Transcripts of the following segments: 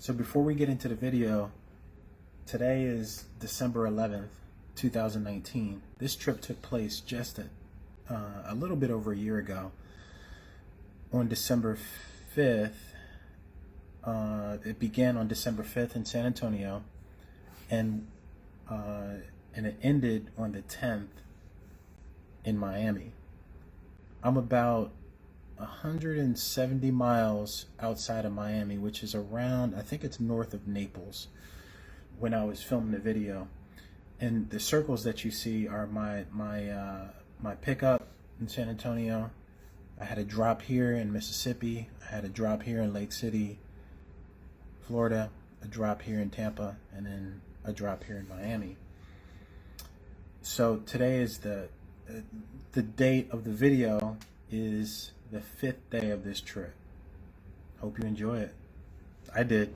So before we get into the video, today is December 11th, 2019. This trip took place just a little bit over a year ago. On December 5th, it began on December 5th in San Antonio, and it ended on the 10th in Miami. I'm about 170 miles outside of Miami, which is around, I think it's north of Naples, when I was filming the video. And the circles that you see are my pickup in San Antonio. I had a drop here in Mississippi. I had a drop here in Lake City, Florida, a drop here in Tampa, and then a drop here in Miami. So today is the date of the video is the 5th day of this trip. Hope you enjoy it. I did.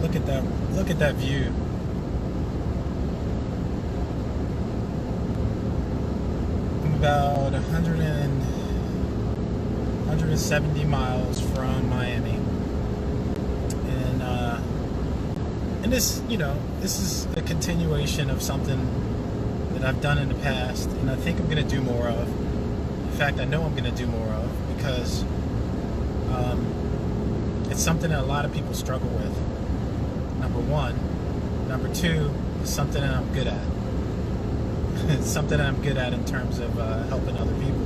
Look at that view. I'm about 170 miles from Miami. And this, this is a continuation of something that I've done in the past, and I think I'm going to do more of. In fact, I know I'm going to do more of, because it's something that a lot of people struggle with, number one. Number two, it's something that I'm good at. It's something that I'm good at in terms of helping other people.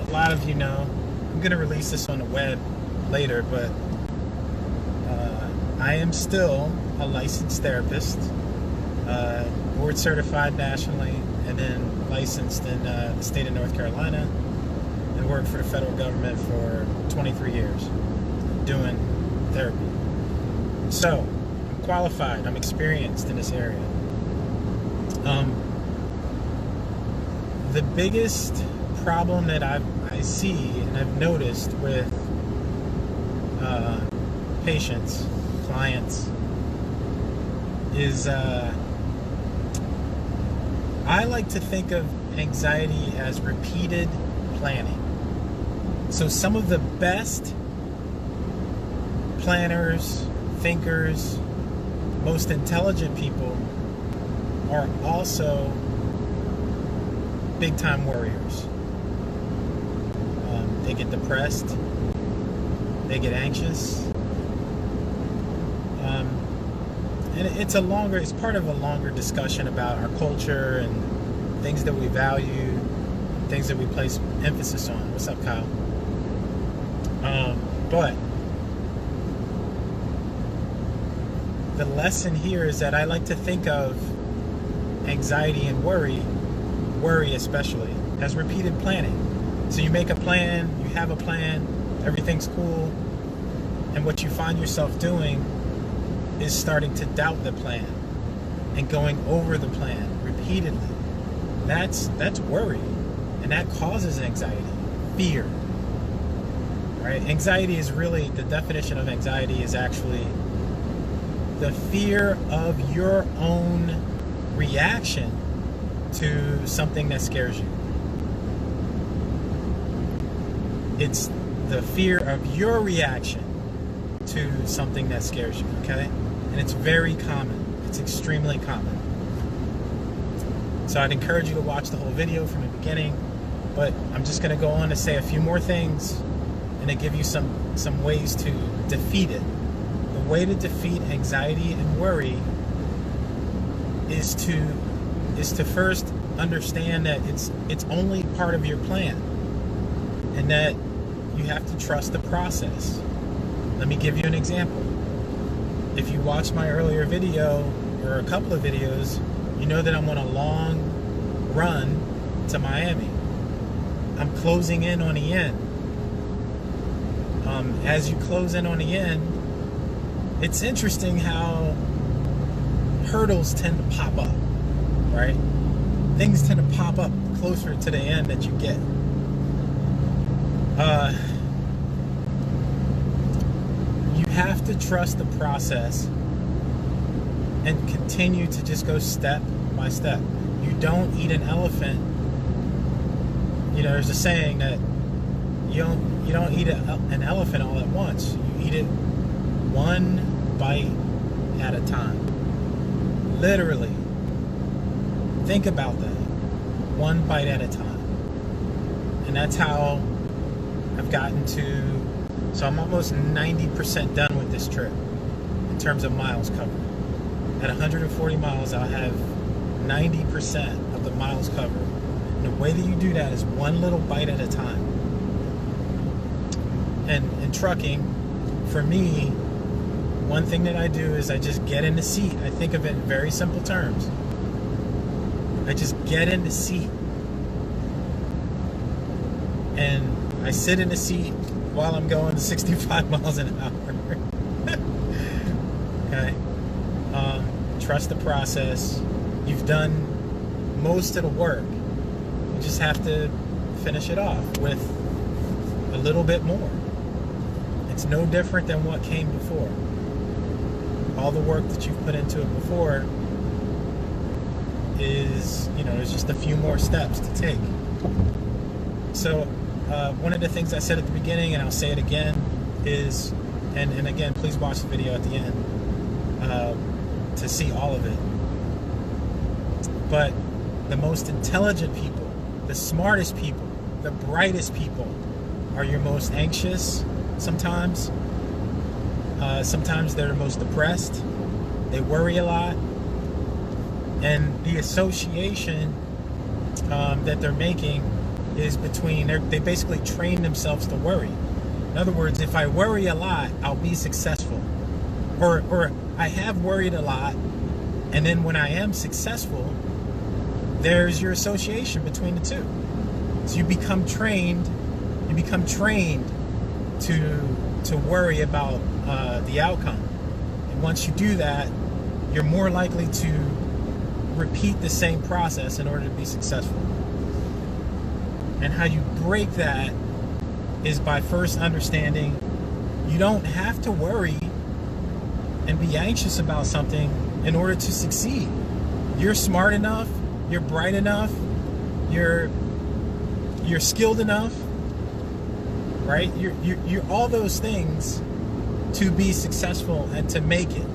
A lot of you know, I'm going to release this on the web later, but I am still a licensed therapist, board certified nationally, and then licensed in the state of North Carolina, and worked for the federal government for 23 years doing therapy. So I'm qualified, I'm experienced in this area. The biggest problem that I see and I've noticed with patients, clients, is I like to think of anxiety as repeated planning. So some of the best planners, thinkers, most intelligent people are also big-time worriers. They get depressed, they get anxious, and it's part of a longer discussion about our culture and things that we value, things that we place emphasis on. What's up, Kyle? But the lesson here is that I like to think of anxiety and worry especially, as repeated planning. So you make a plan, you have a plan, everything's cool, and what you find yourself doing is starting to doubt the plan and going over the plan repeatedly. That's worry, and that causes anxiety, fear. Right? Anxiety is really, the definition of anxiety is actually the fear of your own reaction to something that scares you. It's the fear of your reaction to something that scares you, okay? And it's very common. It's extremely common. So I'd encourage you to watch the whole video from the beginning, but I'm just going to go on to say a few more things and to give you some ways to defeat it. The way to defeat anxiety and worry is to first understand that it's only part of your plan, and that you have to trust the process. Let me give you an example. If you watched my earlier video, or a couple of videos, you know that I'm on a long run to Miami. I'm closing in on the end. As you close in on the end, it's interesting how hurdles tend to pop up, right? Things tend to pop up closer to the end that you get. You have to trust the process and continue to just go step by step. You don't eat an elephant there's a saying that you don't eat an elephant all at once. You eat it one bite at a time. Literally. Think about that. One bite at a time. And that's how I've gotten to, so I'm almost 90% done with this trip in terms of miles covered. At 140 miles, I'll have 90% of the miles covered. And the way that you do that is one little bite at a time. And in trucking, for me, one thing that I do is I just get in the seat. I think of it in very simple terms. I just get in the seat. And I sit in the seat while I'm going 65 miles an hour. Okay? Trust the process. You've done most of the work. You just have to finish it off with a little bit more. It's no different than what came before. All the work that you've put into it before is, there's just a few more steps to take. So one of the things I said at the beginning, and I'll say it again, is, and again, please watch the video at the end to see all of it. But the most intelligent people, the smartest people, the brightest people are your most anxious sometimes. Sometimes they're the most depressed. They worry a lot. And the association that they're making is between, they basically train themselves to worry. In other words, if I worry a lot, I'll be successful. Or I have worried a lot, and then when I am successful, there's your association between the two. So you become trained to worry about the outcome. And once you do that, you're more likely to repeat the same process in order to be successful. And how you break that is by first understanding you don't have to worry and be anxious about something in order to succeed. You're smart enough, you're bright enough, you're skilled enough, right? You're all those things to be successful and to make it.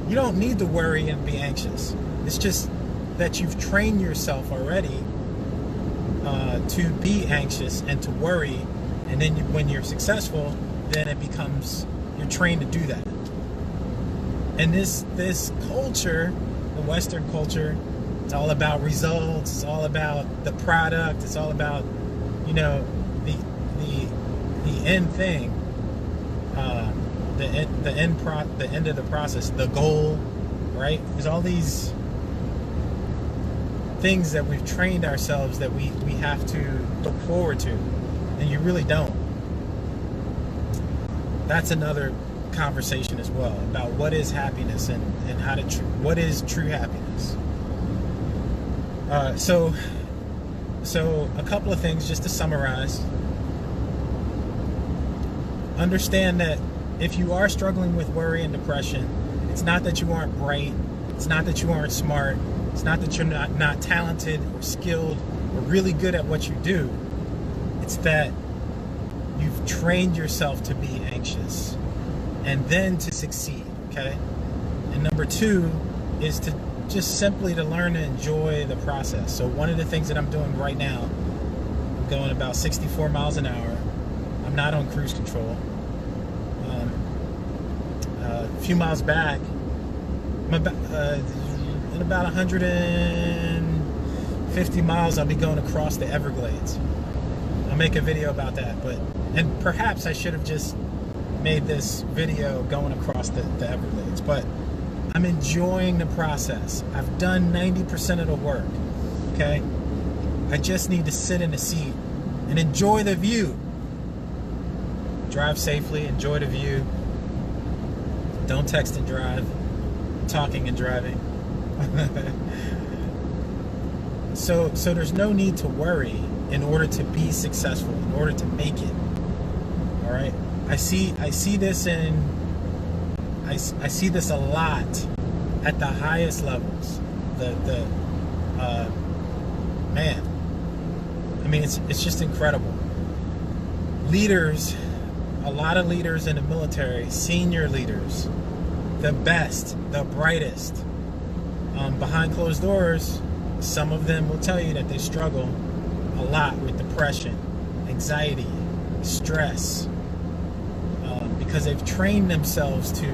You don't need to worry and be anxious. It's just that you've trained yourself already to be anxious and to worry, and then when you're successful, then it becomes, you're trained to do that. And this culture, the Western culture, it's all about results. It's all about the product. It's all about, the end thing, the end of the process, the goal, right? There's all these things that we've trained ourselves that we have to look forward to, and you really don't. That's another conversation as well, about what is happiness and how to what is true happiness. So a couple of things just to summarize. Understand that if you are struggling with worry and depression, it's not that you aren't bright, it's not that you aren't smart, it's not that you're not talented or skilled or really good at what you do. It's that you've trained yourself to be anxious and then to succeed, okay? And number two is to just simply to learn to enjoy the process. So one of the things that I'm doing right now, I'm going about 64 miles an hour. I'm not on cruise control. A few miles back, in about 150 miles, I'll be going across the Everglades. I'll make a video about that, and perhaps I should have just made this video going across the Everglades, but I'm enjoying the process. I've done 90% of the work, okay? I just need to sit in the seat and enjoy the view. Drive safely, enjoy the view. Don't text and drive. Talking and driving. So there's no need to worry in order to be successful, in order to make it. All right? I see this a lot at the highest levels. I mean, it's just incredible. Leaders, a lot of leaders in the military, senior leaders, the best, the brightest, behind closed doors, some of them will tell you that they struggle a lot with depression, anxiety, stress, because they've trained themselves to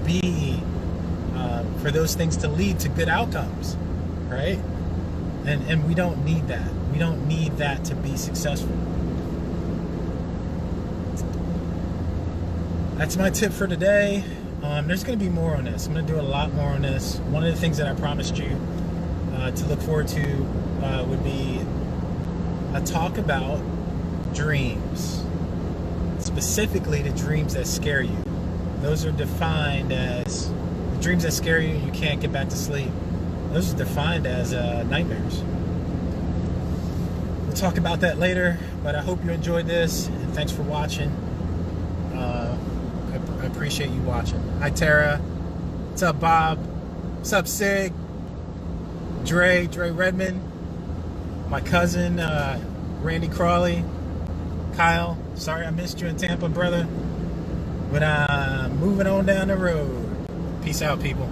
be for those things to lead to good outcomes, right? And we don't need that. We don't need that to be successful. That's my tip for today. There's going to be more on this. I'm going to do a lot more on this. One of the things that I promised you to look forward to would be a talk about dreams, specifically the dreams that scare you. Those are defined as the dreams that scare you. You can't get back to sleep. Those are defined as nightmares. We'll talk about that later, but I hope you enjoyed this, and thanks for watching. I appreciate you watching. Hi, Tara. What's up, Bob? What's up, Sig? Dre Redmond. My cousin, Randy Crawley. Kyle, sorry I missed you in Tampa, brother. But I'm moving on down the road. Peace out, people.